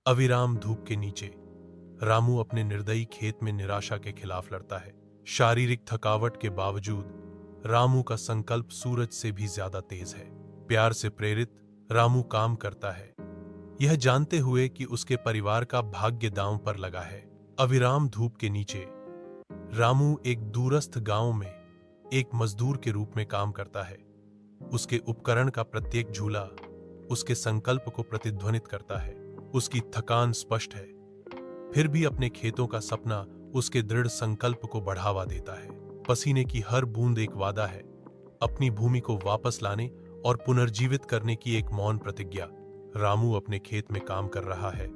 अविराम धूप के नीचे रामू अपने निर्दयी खेत में निराशा के खिलाफ लड़ता है। शारीरिक थकावट के बावजूद रामू का संकल्प सूरज से भी ज्यादा तेज है। प्यार से प्रेरित रामू काम करता है, यह जानते हुए कि उसके परिवार का भाग्य दांव पर लगा है। अविराम धूप के नीचे रामू एक दूरस्थ गांव में एक मजदूर के रूप में काम करता है। उसके उपकरण का प्रत्येक झूला उसके संकल्प को प्रतिध्वनित करता है। उसकी थकान स्पष्ट है, फिर भी अपने खेतों का सपना उसके दृढ़ संकल्प को बढ़ावा देता है। पसीने की हर बूंद एक वादा है, अपनी भूमि को वापस लाने और पुनर्जीवित करने की एक मौन प्रतिज्ञा। रामू अपने खेत में काम कर रहा है,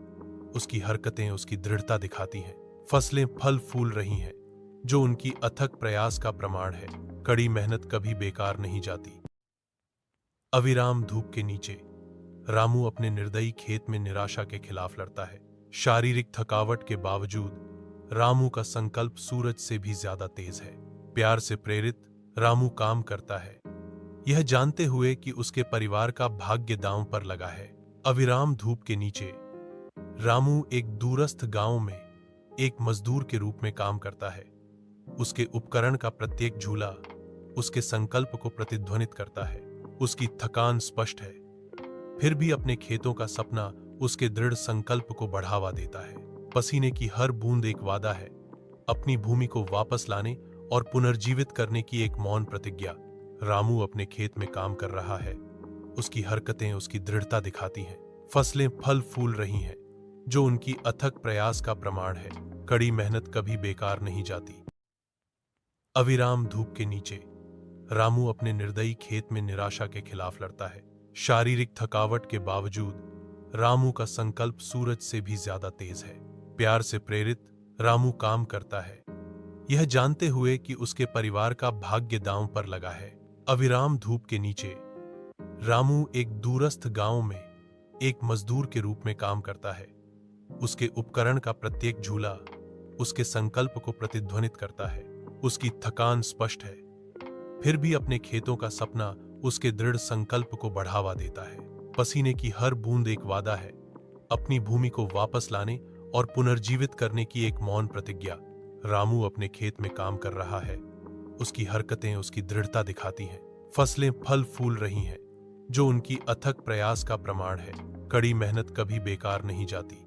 उसकी हरकतें उसकी दृढ़ता दिखाती हैं। फसलें फल फूल रही हैं, जो उनकी अथक प्रयास का प्रमाण है। कड़ी मेहनत कभी बेकार नहीं जाती। अविराम धूप के नीचे रामू अपने निर्दयी खेत में निराशा के खिलाफ लड़ता है। शारीरिक थकावट के बावजूद रामू का संकल्प सूरज से भी ज्यादा तेज है। प्यार से प्रेरित रामू काम करता है, यह जानते हुए कि उसके परिवार का भाग्य दांव पर लगा है। अविराम धूप के नीचे रामू एक दूरस्थ गांव में एक मजदूर के रूप में काम करता है। उसके उपकरण का प्रत्येक झूला उसके संकल्प को प्रतिध्वनित करता है। उसकी थकान स्पष्ट है, फिर भी अपने खेतों का सपना उसके दृढ़ संकल्प को बढ़ावा देता है। पसीने की हर बूंद एक वादा है, अपनी भूमि को वापस लाने और पुनर्जीवित करने की एक मौन प्रतिज्ञा। रामू अपने खेत में काम कर रहा है, उसकी हरकतें उसकी दृढ़ता दिखाती हैं। फसलें फल फूल रही हैं, जो उनकी अथक प्रयास का प्रमाण है। कड़ी मेहनत कभी बेकार नहीं जाती। अविराम धूप के नीचे रामू अपने निर्दयी खेत में निराशा के खिलाफ लड़ता है। शारीरिक थकावट के बावजूद रामू का संकल्प सूरज से भी ज्यादा तेज है। प्यार से प्रेरित रामू काम करता है, यह जानते हुए कि उसके परिवार का भाग्य दांव पर लगा है। अविराम धूप के नीचे रामू एक दूरस्थ गांव में एक मजदूर के रूप में काम करता है। उसके उपकरण का प्रत्येक झूला उसके संकल्प को प्रतिध्वनित करता है। उसकी थकान स्पष्ट है, फिर भी अपने खेतों का सपना उसके दृढ़ संकल्प को बढ़ावा देता है। पसीने की हर बूंद एक वादा है, अपनी भूमि को वापस लाने और पुनर्जीवित करने की एक मौन प्रतिज्ञा। रामू अपने खेत में काम कर रहा है, उसकी हरकतें उसकी दृढ़ता दिखाती हैं। फसलें फल फूल रही हैं, जो उनकी अथक प्रयास का प्रमाण है। कड़ी मेहनत कभी बेकार नहीं जाती।